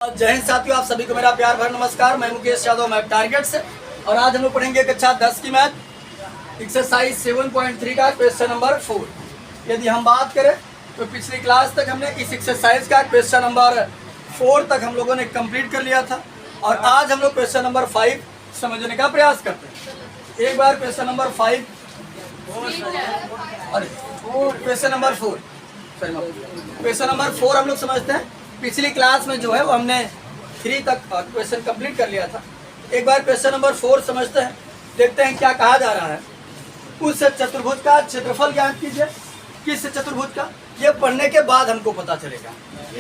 जय हिंद साथियों, आप सभी को मेरा प्यार भरा नमस्कार। मैं मुकेश यादव, मैथ टारगेट से। और आज हम लोग पढ़ेंगे कक्षा 10 की मैथ एक्सरसाइज 7.3 का क्वेश्चन नंबर 4। यदि हम बात करें तो पिछली क्लास तक हमने इस एक्सरसाइज का क्वेश्चन नंबर 4 तक हम लोगों ने कंप्लीट कर लिया था। और आज हम लोग क्वेश्चन नंबर 5 समझने का प्रयास करते हैं। एक बार question number 5 question number 4 question number 4 हम लोग समझते हैं। पिछली क्लास में जो है वो हमने 3 तक क्वेश्चन कंप्लीट कर लिया था। एक बार क्वेश्चन नंबर 4 समझते हैं, देखते हैं क्या कहा जा रहा है। उस चतुर्भुज का क्षेत्रफल ज्ञात कीजिए। किस चतुर्भुज का, ये पढ़ने के बाद हमको पता चलेगा।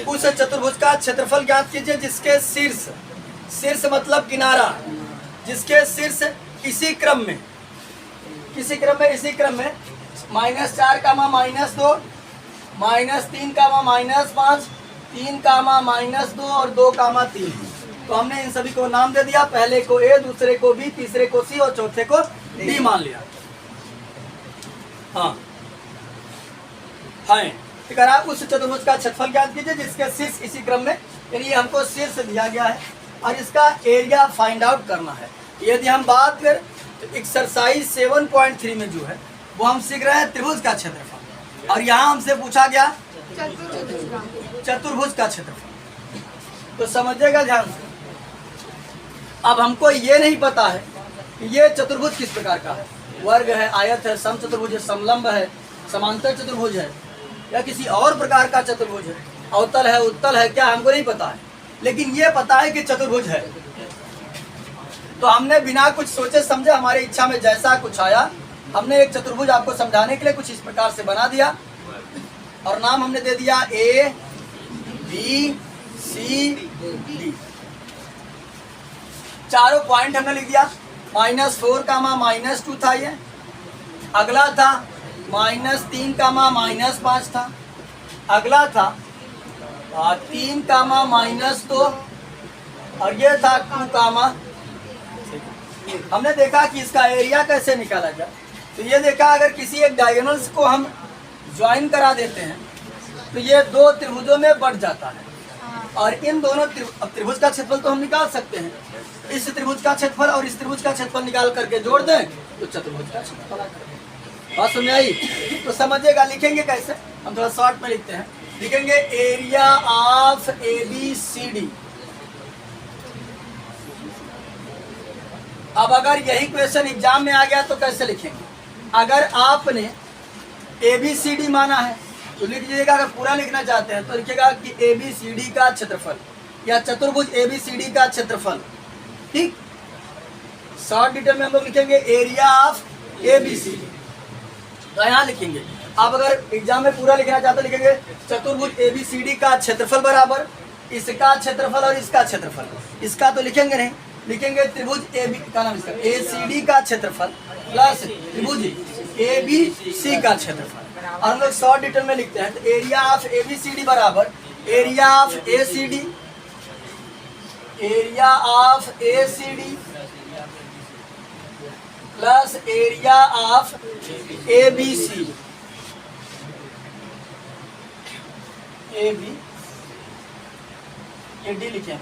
उस चतुर्भुज का क्षेत्रफल ज्ञात कीजिए जिसके शीर्ष मतलब किनारा, जिसके शीर्ष इसी क्रम में -4, -2, -3, -5, 3, -2 और 2, 3। तो हमने इन सभी को नाम दे दिया। पहले को ए, दूसरे को बी, तीसरे को सी और चौथे को डी मान लिया। हाँ, उस चतुर्भुज का क्षेत्रफल ज्ञात कीजिए जिसके शीर्ष इसी क्रम में, यानी हमको शीर्ष दिया गया है और इसका एरिया फाइंड आउट करना है। यदि हम बात करें तो एक्सरसाइज 7.3 में जो है वो हम सीख रहे हैं त्रिभुज का क्षेत्रफल। और यहाँ हमसे पूछा गया चतुर्भुज का क्षेत्रफल। तो समझिएगा ध्यान से। अब हमको ये नहीं पता है कि ये चतुर्भुज किस प्रकार का है। वर्ग है, आयत है, समचतुर्भुज है, समलंब है, समांतर चतुर्भुज है, या किसी और प्रकार का चतुर्भुज है, अवतल है, उत्तल है, क्या हमको नहीं पता है। लेकिन ये पता है कि चतुर्भुज है। तो हमने बिना कुछ सोचे समझे, हमारी इच्छा में जैसा कुछ आया, हमने एक चतुर्भुज आपको समझाने के लिए कुछ इस प्रकार से बना दिया। और नाम हमने दे दिया ए, बी, सी, डी। चारों पॉइंट हमने लिख दिया। -4, -2 था ये। अगला था -3, -5 था। अगला था 3, -2 और ये था 2, हमने देखा कि इसका एरिया कैसे निकाला जाए। तो ये देखा, अगर किसी एक डायगोनल्स को हम ज्वाइन करा देते हैं तो ये दो त्रिभुजों में बढ़ जाता है। और इन दोनों त्रिभुज का क्षेत्रफल तो हम निकाल सकते हैं। इस त्रिभुज का क्षेत्रफल और इस त्रिभुज का क्षेत्रफल निकाल करके जोड़ दें तो चतुर्भुज का क्षेत्रफल आता है। बात समझ आई? तो समझिएगा, लिखेंगे कैसे, हम थोड़ा शॉर्ट में लिखते हैं। लिखेंगे एरिया ऑफ ABCD। अब अगर यही क्वेश्चन एग्जाम में आ गया तो कैसे लिखेंगे? अगर आपने ABCD माना है तो लिख दीजिएगा। अगर पूरा लिखना चाहते हैं तो लिखिएगा कि ABCD का क्षेत्रफल या चतुर्भुज ABCD का क्षेत्रफल। ठीक, शॉर्ट डिटेल में हम लोग लिखेंगे एरिया ऑफ ABCD। तो यहाँ लिखेंगे। आप अगर एग्जाम में पूरा लिखना चाहते हैं लिखेंगे चतुर्भुज ABCD का क्षेत्रफल बराबर इसका क्षेत्रफल और इसका क्षेत्रफल। इसका तो लिखेंगे नहीं, लिखेंगे त्रिभुज ACD का क्षेत्रफल प्लस त्रिभुज ABC का क्षेत्रफल। और हम लोग शॉर्ट डिटेल में लिखते हैं। तो एरिया ऑफ ABCD बराबर area of ACD plus area of ABC। ये डी लिखे हैं।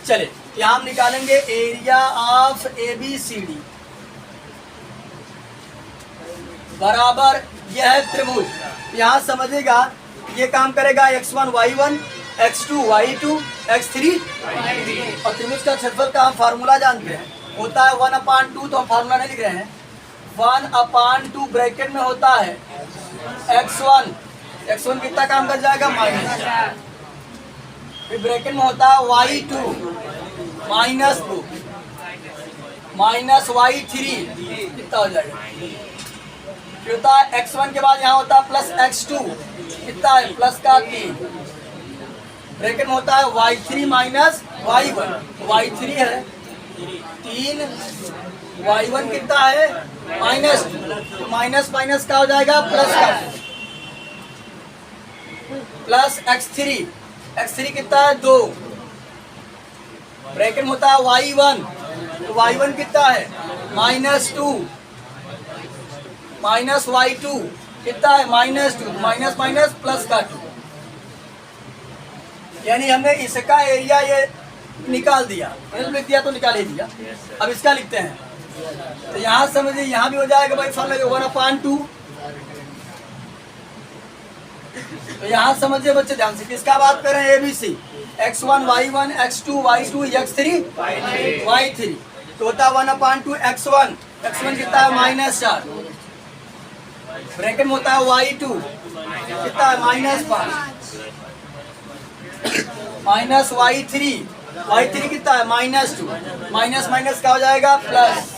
चले, यहाँ हम निकालेंगे एरिया ऑफ ABCD बराबर यह है त्रिभुज। यहाँ समझिएगा, ये काम करेगा x1 y1, x2 y2, x3 और त्रिभुज का क्षेत्रफल का हम फार्मूला जानते हैं, होता है 1/2। तो हम फार्मूला नहीं लिख रहे हैं। 1/2 ब्रैकेट में होता है x1 कितना काम कर जाएगा माइनस, फिर ब्रैकेट में होता है y2 -2 -y3 कितना हो जाएगा, फिर होता है x1 के बाद यहाँ होता है प्लस x2 कितना है प्लस का 3, ब्रैकेट में होता है y3 -y1, y3 है 3, y1 कितना है -2, माइनस माइनस का हो जाएगा प्लस का, प्लस x3 कितना है 2, ब्रैकेट में होता है y1, तो y1 कितना है -2 -y2 कितना है -2, माइनस माइनस प्लस का 2, यानी हमने इसका एरिया ये निकाल दिया, लिख दिया तो निकाल ही दिया। अब इसका लिखते हैं, तो यहाँ समझिए यहाँ भी हो जाएगा भाई फॉर्मूला 1/2। तो यहाँ समझिए बच्चे ध्यान से, किसका बात कर रहे हैं, ABC, x1 y1 x2 y2 x3 y3, तो होता है 1/2 x1 कितना है -4, ब्रैकेट में होता है y2 कितना है -5, माइनस y3 कितना है -2, माइनस माइनस क्या हो जाएगा प्लस,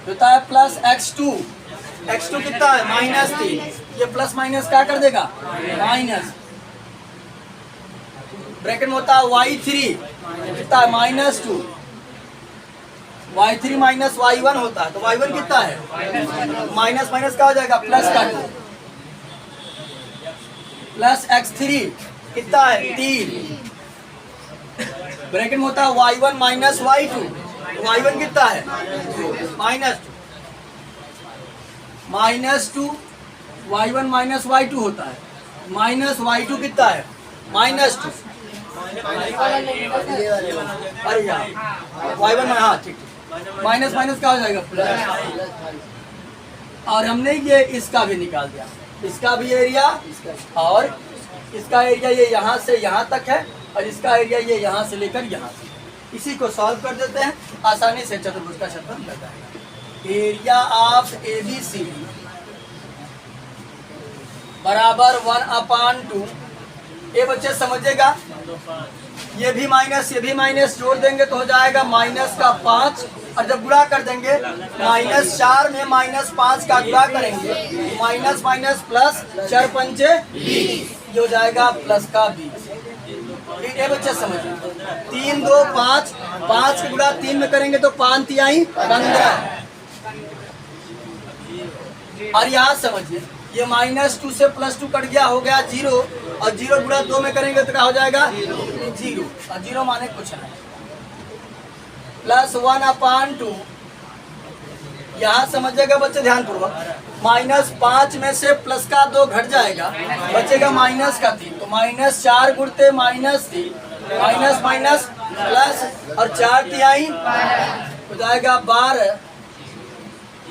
होता है प्लस x2 कितना है -3, ये प्लस माइनस क्या कर देगा माइनस, ब्रैकेट में होता है y3 कितना है -2, y3 माइनस y1 होता है, तो y1 कितना है माइनस माइनस क्या हो जाएगा प्लस का 2, प्लस x3 कितना है 3, ब्रैकेट में होता है y1 माइनस y2, y1 कितना है -2 y1 माइनस y2 होता है, माइनस y2 कितना है -2, अरे यार y1 में, हाँ ठीक, माइनस माइनस क्या हो जाएगा प्लस, और हमने ये इसका भी निकाल दिया, इसका भी एरिया, और इसका एरिया ये यहाँ से यहाँ तक है, और इसका एरिया ये यहाँ से लेकर यहाँ से। इसी को सॉल्व कर देते हैं, आसानी से चतुर्भुज का क्षेत्रफल मिल जाएगा। एरिया ऑफ ABCD बराबर 1/2। ये बच्चे समझेगा, ये भी माइनस जोड़ देंगे तो हो जाएगा -5, और जब गुणा कर देंगे -4 में -5 का गुणा करेंगे, माइनस माइनस प्लस 4 पंचे 20, ये हो जाएगा प्लस का 20। ये बच्चे समझिए, 3 2 5, 5 के गुणा 3 में करेंगे तो 5 तिहाई 15, और यहाँ समझिए ये -2 से +2 कट गया, हो गया 0, और 0 गुणा 2 में करेंगे तो क्या हो जाएगा 0, और 0 माने कुछ नहीं, प्लस 1/2। यहाँ समझिएगा बच्चे ध्यान पूर्वक, -5 में से प्लस का 2 घट जाएगा, बचेगा माइनस का 3, तो -4 गुणते -3, माइनस माइनस प्लस, और 4 तिहाई हो जाएगा 12,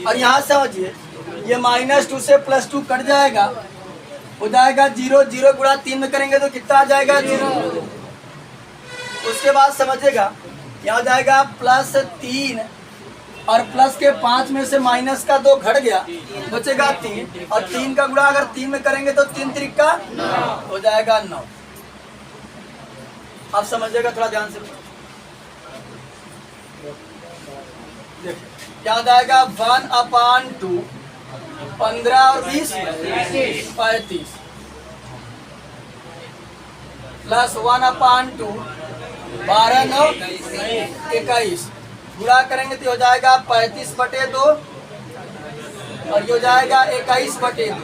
और यहाँ समझिए ये -2 से +2 कट जाएगा, हो जाएगा 0 गुणा 3 में करेंगे तो कितना आ जाएगा 0। उसके बाद समझिएगा यहाँ जाएगा +3, और प्लस के 5 में से माइनस का 2 घट गया, बचेगा 3, और 3 का गुणा अगर 3 में करेंगे तो 3 त्रिका हो जाएगा 9। आप समझिएगा थोड़ा ध्यान से, देखिए क्या हो जाएगा 1/2, 15 और 20 35, प्लस 1/2, 12 9 21, गुणा करेंगे तो हो जाएगा 35/2, और ये हो जाएगा 21/2,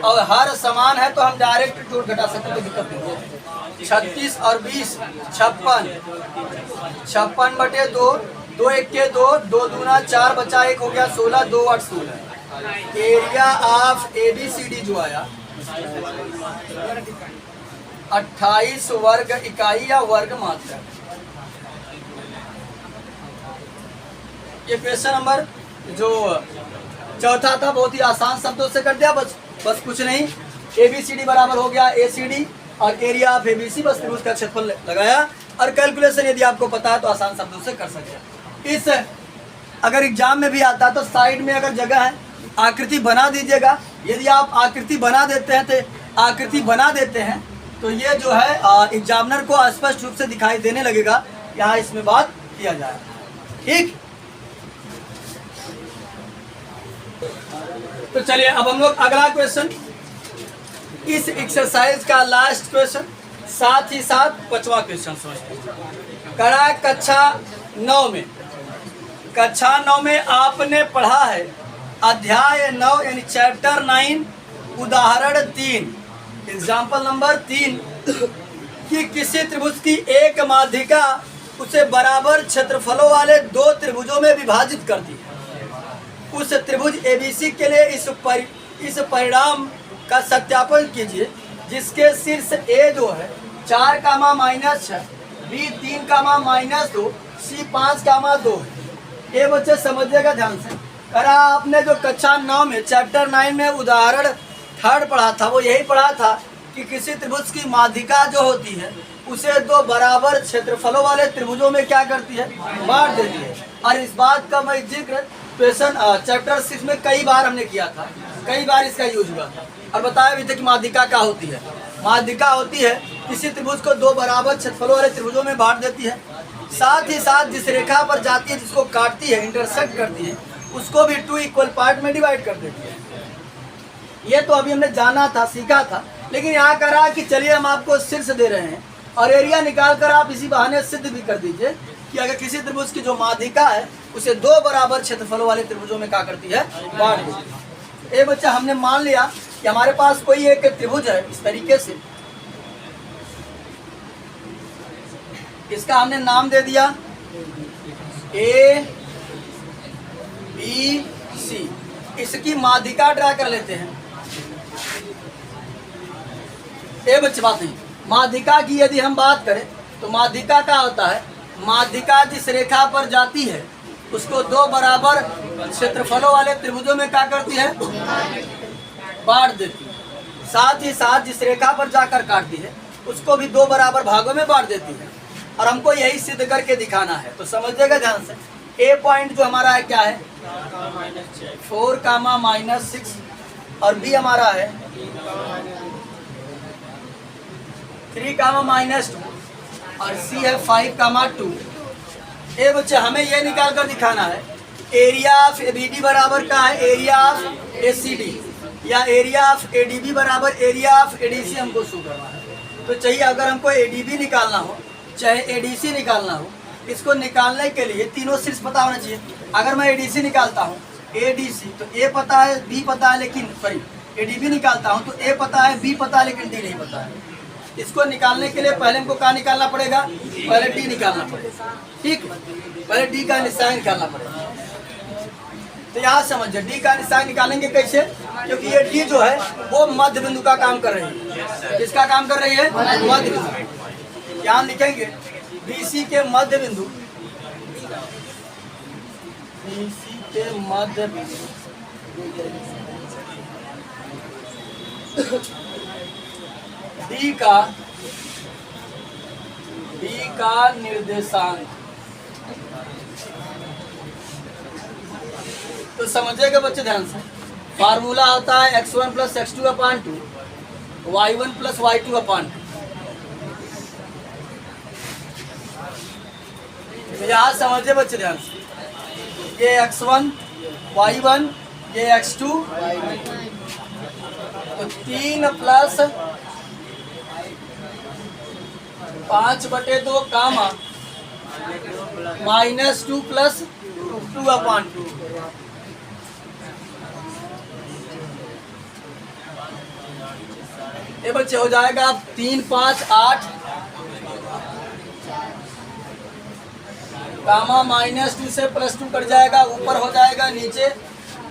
और हर समान है तो हम डायरेक्ट जोड़ घटा सकते हैं, दिक्कत नहीं है। 36 और 20 56, 56/2, 2 1 के 2, 2 दूना 4 बचा 1 हो गया 16, 2 8 16। एरिया ऑफ ABCD जो आया 28 वर्ग इकाई या वर्ग मात्रा। ये क्वेश्चन नंबर जो चौथा था, बहुत ही आसान शब्दों से कर दिया, बस कुछ नहीं, ABCD बराबर हो गया ACD, और एरिया ऑफ ABC, बस त्रिभुज का क्षेत्रफल लगाया, और कैलकुलेशन यदि आपको पता है तो आसान शब्दों से कर सकते। इस अगर एग्जाम में भी आता है तो साइड में अगर जगह है आकृति बना दीजिएगा, यदि आप आकृति बना देते हैं तो ये जो है एग्जामिनर को स्पष्ट रूप से दिखाई देने लगेगा, यहाँ इसमें बात किया जाए, ठीक। तो चलिए अब हम लोग अगला क्वेश्चन, इस एक्सरसाइज का लास्ट क्वेश्चन, साथ ही साथ 5वां क्वेश्चन समझते हैं। कड़ा कक्षा 9 में आपने पढ़ा है अध्याय 9 यानी चैप्टर 9 उदाहरण 3 एग्जाम्पल नंबर 3 कि किसी त्रिभुज की एक माध्यिका उसे बराबर क्षेत्रफलों वाले 2 त्रिभुजों में विभाजित करती है। उस त्रिभुज ABC के लिए इस परिणाम का सत्यापन कीजिए जिसके शीर्ष ए जो है 4 comma minus 6, B 3 comma minus 2, C 5 comma 2 है। ये बच्चे समझिएगा ध्यान से। करा आपने जो कक्षा 9 में चैप्टर 9 में उदाहरण 3 पढ़ा था, वो यही पढ़ा था कि किसी त्रिभुज की माध्यिका जो होती है उसे 2 बराबर क्षेत्रफलों वाले त्रिभुजों में क्या करती है, बांट देती है। और इस बात का मैं जिक्र क्वेश्चन चैप्टर 6 में कई बार हमने किया था, कई बार इसका यूज हुआ था और बताया भी था कि माध्यिका क्या होती है। माध्यिका होती है किसी त्रिभुज को 2 बराबर क्षेत्रफलों वाले त्रिभुजों में बांट देती है। साथ ही साथ जिस रेखा पर जाती है, जिसको काटती है, इंटरसेक्ट करती है, उसको भी 2 इक्वल पार्ट में डिवाइड कर देती है। ये तो अभी हमने जाना था, सीखा था, लेकिन यहाँ करा कि चलिए हम आपको शीर्ष दे रहे हैं और एरिया निकाल कर आप इसी बहाने सिद्ध भी कर दीजिए कि अगर किसी त्रिभुज की जो माध्यिका है उसे 2 बराबर क्षेत्रफलों वाले त्रिभुजों में क्या करती है, बांट देती है। ये बच्चा हमने मान लिया कि हमारे पास कोई एक त्रिभुज है इस तरीके से, इसका हमने नाम दे दिया ए बी सी। इसकी माध्यिका ड्रा कर लेते हैं। ए बच्चे बात नहीं, माध्यिका की यदि हम बात करें तो माध्यिका क्या होता है, माध्यिका जिस रेखा पर जाती है उसको 2 बराबर क्षेत्रफलों वाले त्रिभुजों में क्या करती है, बांट देती है। साथ ही साथ जिस रेखा पर जाकर काटती है उसको भी 2 बराबर भागों में बांट देती है। और हमको यही सिद्ध करके दिखाना है, तो समझिएगा ध्यान से। ए पॉइंट जो हमारा है क्या है, 4 कामा माइनस 6 और बी हमारा है 3 कामा माइनस 2 और सी है 5 कामा 2। ए बच्चे हमें ये निकाल कर दिखाना है एरिया ऑफ एबीडी बराबर का है एरिया ऑफ एसीडी, या एरिया ऑफ एडीबी बराबर एरिया ऑफ एडीसी हमको शो करना है। तो चाहिए अगर हमको एडीबी निकालना हो चाहे एडीसी निकालना हो, इसको निकालने के लिए तीनों शीर्ष पता होना चाहिए। अगर मैं एडीसी निकालता हूँ, एडीसी तो ए पता है, बी पता है, लेकिन सॉरी एडीबी निकालता हूँ तो ए पता है, बी पता है, लेकिन डी नहीं पता है। इसको निकालने के लिए पहले हमको क्या निकालना पड़ेगा, पहले डी निकालना पड़ेगा। ठीक, पहले डी का निशान निकालना पड़ेगा। तो यहाँ समझिए डी का निशान निकालेंगे कैसे, क्योंकि ये डी जो है वो मध्य बिंदु का काम कर रही है। किसका काम कर रही है, मध्य बिंदु। यहाँ लिखेंगे बीसी के मध्य बिंदु, बीसी के मध्य बिंदु डी का निर्देशांक। तो समझिएगा बच्चे ध्यान से, फार्मूला होता है x1 प्लस x2 अपान 2, y1 प्लस y2 अपान 2। तो यहाँ समझिए बच्चे ध्यान से, ये x1 y1 ये x2, तो 3 प्लस 5/2 कामा माइनस 2 प्लस 2 अपान 2। ये बच्चे हो जाएगा 3 5 8 कामा माइनस 2 से प्लस 2 कट जाएगा, ऊपर हो जाएगा नीचे,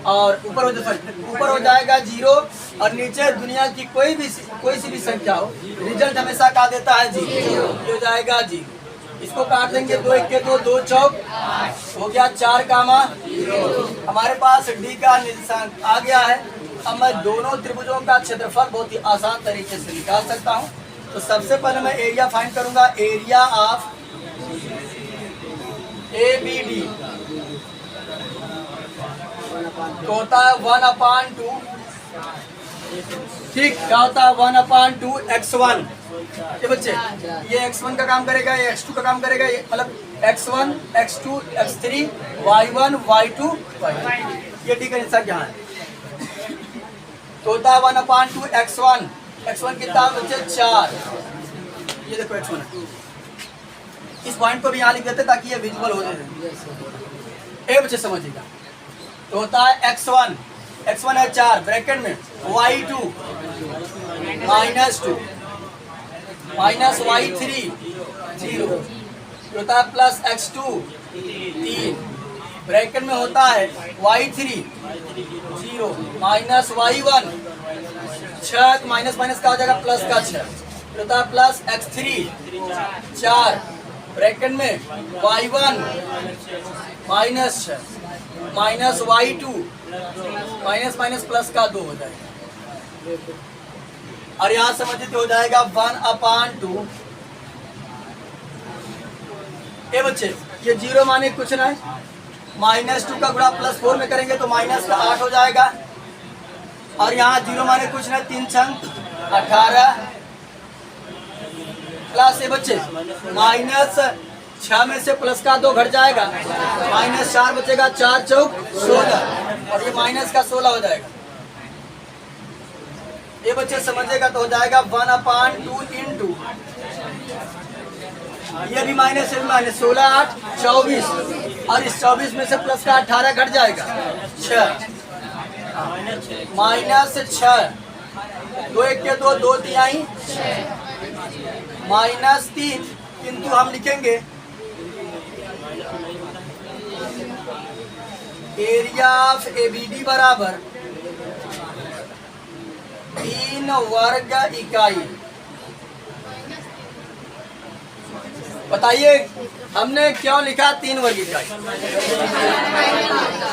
और ऊपर हो जाएगा 0 और नीचे दुनिया की कोई सी भी संख्या हो, रिजल्ट हमेशा क्या देता है, 0। ये हो जाएगा 0। इसको काट देंगे, 2 1 के 2, 2 चौक हो गया 4 कामा 0। हमारे पास डी का निर्देशांक आ गया है। अब मैं दोनों त्रिभुजों का क्षेत्रफल बहुत ही आसान तरीके से निकाल सकता हूँ। तो सबसे पहले मैं एरिया फाइंड करूंगा, area of A B D तो होता है 1/2। ठीक, क्या होता है 1/2 x1। ये बच्चे ये x1 का काम करेगा, ये x2 का काम करेगा, ये मतलब x1 x2 x3 y1 y2 ये डी का निशान यहाँ है। तो होता है 1/2 x1। x1 कितना बच्चे 4। ये देखो x1, इस पॉइंट को भी यहाँ लिख देते ताकि ये विजुअल हो जाए। ए बच्चे समझिएगा, तो होता है x1 है 4 ब्रैकेट में, y2 -2 माइनस y3 0 होता है प्लस x2 3 ब्रैकेट में होता है y3 0 minus y1 6 minus minus का हो जाएगा प्लस का 6, होता है प्लस x3 4 ब्रैकेट में y1 minus 6 minus y2 minus minus plus का 2 हो जाएगा। और यहाँ समझिए तो हो जाएगा 1/2। ये बच्चे ये 0 माने कुछ ना है, -2 का गुणा +4 में करेंगे तो माइनस का 8 हो जाएगा। और यहाँ 0 माने कुछ ना, 3 छंग 18 प्लस ये बच्चे -6 में से प्लस का 2 घट जाएगा, -4 बचेगा, 4 चौक 16 और ये माइनस का 16 हो जाएगा। ये बच्चे समझेगा तो हो जाएगा 1/2 इंटू ये भी माइनस है, माइनस 16 8 24 और इस 24 में से प्लस का 18 घट जाएगा 6 -6 2 1 के 2 2 तिहाई -3 किंतु हम लिखेंगे एरिया ऑफ एबीडी बराबर 3 वर्ग इकाई। बताइए हमने क्यों लिखा 3 वर्ग इकाई?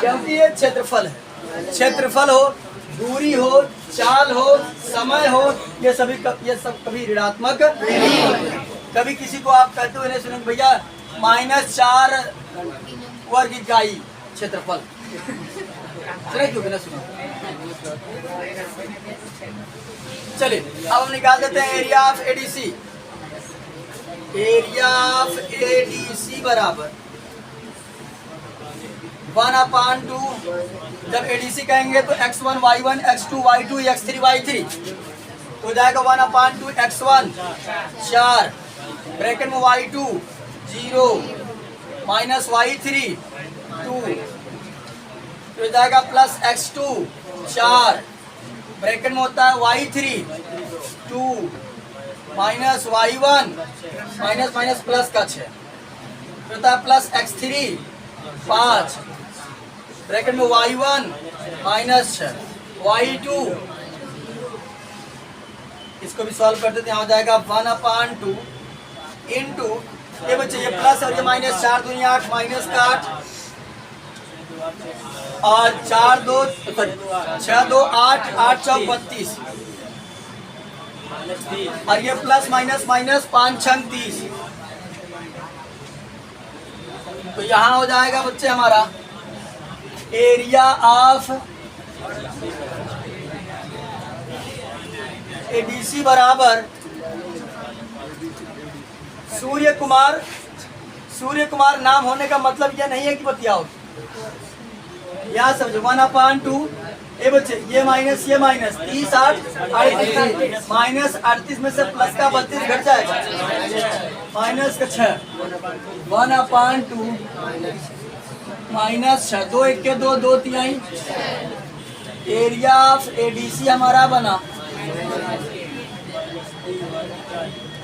क्योंकि ये क्षेत्रफल है। क्षेत्रफल हो, दूरी हो, चाल हो, समय हो, ये सब कभी ऋणात्मक नहीं होते। कभी किसी को आप कहते हुए नहीं सुनेंगे भैया -4 वर्ग इकाई क्षेत्रफल, सुने क्यों ना सुनो। चलिए अब हम निकाल देते हैं area of ADC. Area of ADC बराबर 1/2। जब एडीसी कहेंगे तो x1 y1 x2 y2 x3 y3 तो जाएगा 1/2 x1 4 ब्रैकेट में y2 0 माइनस y3 2 तो जाएगा प्लस x2 4 ब्रैकेट में होता है y3 2 minus y1 minus minus plus का 6 होता है प्लस x3 5 ब्रैकेट में y1 माइनस 6 y2 इसको भी सॉल्व कर देते हैं, हो जाएगा 1/2 इंटू ये बच्चे ये प्लस और ये माइनस 4 दूनी 8 माइनस का 8 और 4 2 6 2 8 8 चौक 32 और ये प्लस माइनस माइनस 5 छंग 30। तो यहाँ हो जाएगा बच्चे हमारा एरिया ऑफ एडीसी बराबर सूर्य कुमार नाम होने का मतलब यह नहीं है कि बतियाओ, यहाँ समझो 1/2 ये बच्चे ये माइनस 30 8 38 माइनस 38 में से प्लस का 32 घट जाएगा माइनस का 6 1/2 माइनस 6 2 1 के 2 2 तिहाई। एरिया ऑफ एडीसी हमारा बना,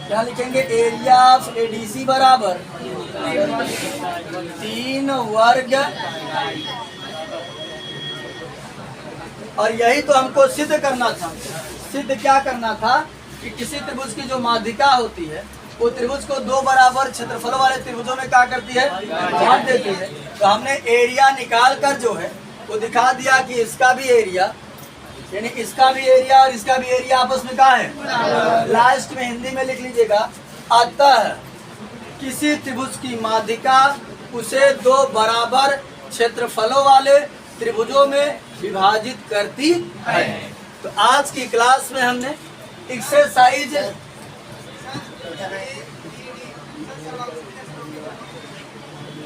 क्या लिखेंगे एरिया ऑफ एडीसी बराबर 3 वर्ग। और यही तो हमको सिद्ध करना था। सिद्ध क्या करना था कि किसी त्रिभुज की जो माध्यिका होती है वो त्रिभुज को 2 बराबर क्षेत्रफलों वाले त्रिभुजों में क्या करती है, बांट देती है। तो हमने एरिया निकाल कर जो है वो दिखा दिया कि इसका भी एरिया यानी इसका भी एरिया और इसका भी एरिया आपस में क्या है, लास्ट में हिंदी में लिख लीजिएगा। अतः किसी त्रिभुज की माध्यिका उसे 2 बराबर क्षेत्रफलों वाले त्रिभुजों में विभाजित करती है। तो आज की क्लास में हमने एक्सरसाइज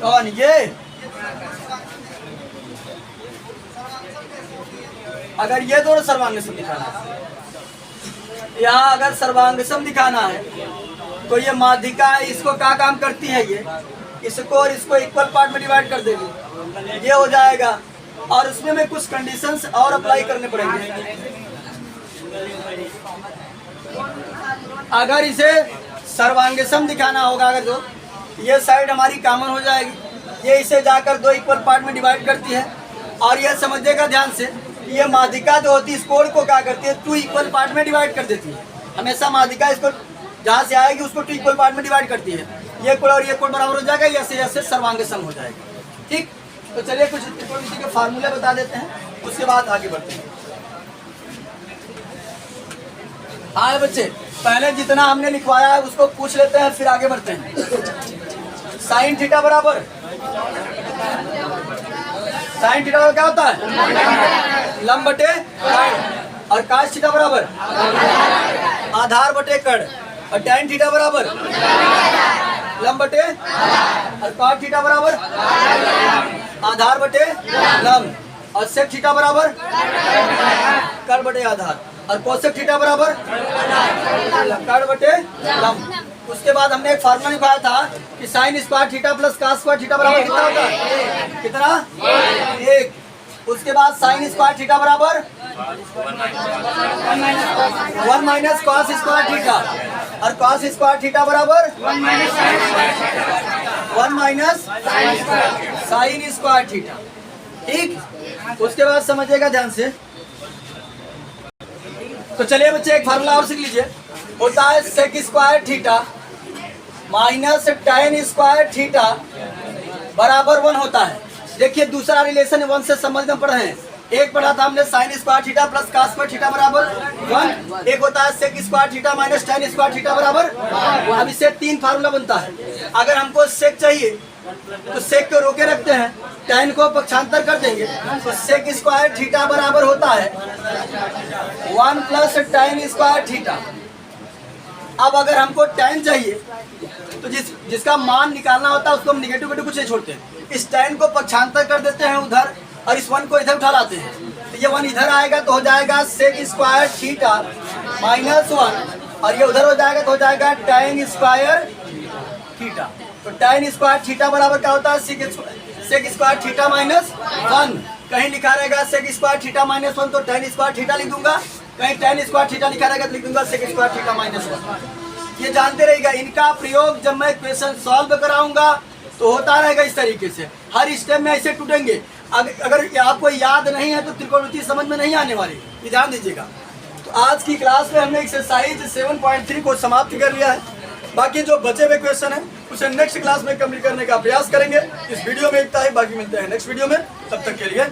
कौन ये अगर ये दोनों सर्वांग सम दिखाना है, यहाँ अगर सर्वांग सम दिखाना है तो ये माध्यिका है, इसको क्या काम करती है, ये इसको और इसको इक्वल पार्ट में डिवाइड कर देगी, ये हो जाएगा। और उसमें में कुछ कंडीशंस और अप्लाई करने पड़ेंगे। अगर इसे सर्वांग सम दिखाना होगा, अगर जो ये साइड हमारी कॉमन हो जाएगी, ये इसे जाकर 2 इक्वल पार्ट में डिवाइड करती है। और यह समझिएगा ध्यान से, ये माध्यिका जो होती है इस कोण को क्या करती है, 2 इक्वल पार्ट में डिवाइड कर देती है। हमेशा माध्यिका इसको जहाँ से आएगी उसको 2 इक्वल पार्ट में डिवाइड करती है। ये कोण और ये कोण बराबर हो जाएगा, ऐसे ऐसे सर्वांग सम हो जाएगा। ठीक, तो चलिए कुछ त्रिकोणमिति के फार्मूले बता देते हैं, उसके बाद आगे बढ़ते हैं। हाँ बच्चे, पहले जितना हमने लिखवाया है उसको पूछ लेते हैं, फिर आगे बढ़ते हैं। साइन थीटा बराबर, साइन थीटा क्या होता है, लंब बटे कर्ण, और काश थीटा बराबर आधार बटे कर्ण, और टैन थीटा बराबर लंब बटे, और कॉट थीटा बराबर आधार बटे लंब, और सेक थीटा बराबर कर्ण बटे आधार, और कोसेक थीटा बराबर कर्ण बटे लंब। उसके बाद हमने एक फार्मूला निकाला था कि sign square theta plus cos square theta बराबर कितना होता है, कितना, 1। उसके बाद साइन स्क्वायर थीटा बराबर 1 माइनस कॉस स्क्वायर थीटा, और कॉस स्क्वायर थीटा बराबर 1 माइनस साइन स्क्वायर थीटा। ठीक, उसके बाद समझिएगा ध्यान से। तो चलिए बच्चे एक फार्मूला और सीख लीजिए, होता है sec square theta minus tan square theta बराबर 1 होता है। देखिए दूसरा रिलेशन 1 से संबंधित हम पढ़ रहे हैं। एक पढ़ा था हमने sine square theta plus cos square theta बराबर 1, एक होता है sec square theta minus tan square theta बराबर 1। अब इससे 3 फार्मूला बनता है। अगर हमको सेक चाहिए तो सेक को रोके रखते हैं, टैन को पक्षांतर कर देंगे, तो सेक स्क्वायर थीटा बराबर होता है 1 प्लस टैन स्क्वायर थीटा। अब अगर हमको टैन चाहिए तो जिसका मान निकालना होता है उसको हम निगेटिव कुछ नहीं छोड़ते, इस टैन को पक्षांतर कर देते हैं उधर, और इस 1 को इधर उठा लाते हैं, तो ये 1 इधर आएगा तो हो जाएगा सेक स्क्वायर थीटा माइनस 1, और ये उधर हो जाएगा तो हो जाएगा टैन स्क्वायर थीटा। तो टैन स्क्वायर थीटा बराबर क्या होता है, सेक स्क्वायर थीटा माइनस 1। कहीं लिखा रहेगा सेक स्क्वायर थीटा माइनस 1 तो टैन स्क्वायर थीटा लिख दूंगा, कहीं टैन स्क्वायर थीटा लिखा रहेगा तो लिख दूंगा सेक स्क्वायर थीटा माइनस 1। ये जानते रहेगा, इनका प्रयोग जब मैं क्वेश्चन सॉल्व कराऊंगा तो होता रहेगा इस तरीके से, हर स्टेप में ऐसे टूटेंगे। अगर आपको याद नहीं है तो त्रिकोणमिति समझ में नहीं आने वाली, ये ध्यान दीजिएगा। तो आज की क्लास में हमने एक्सरसाइज 7.3 को समाप्त कर लिया है। बाकी जो बचे हुए क्वेश्चन है उसे नेक्स्ट क्लास में कंप्लीट करने का प्रयास करेंगे। इस वीडियो में इतना ही, बाकी मिलते हैं नेक्स्ट वीडियो में, तब तक के लिए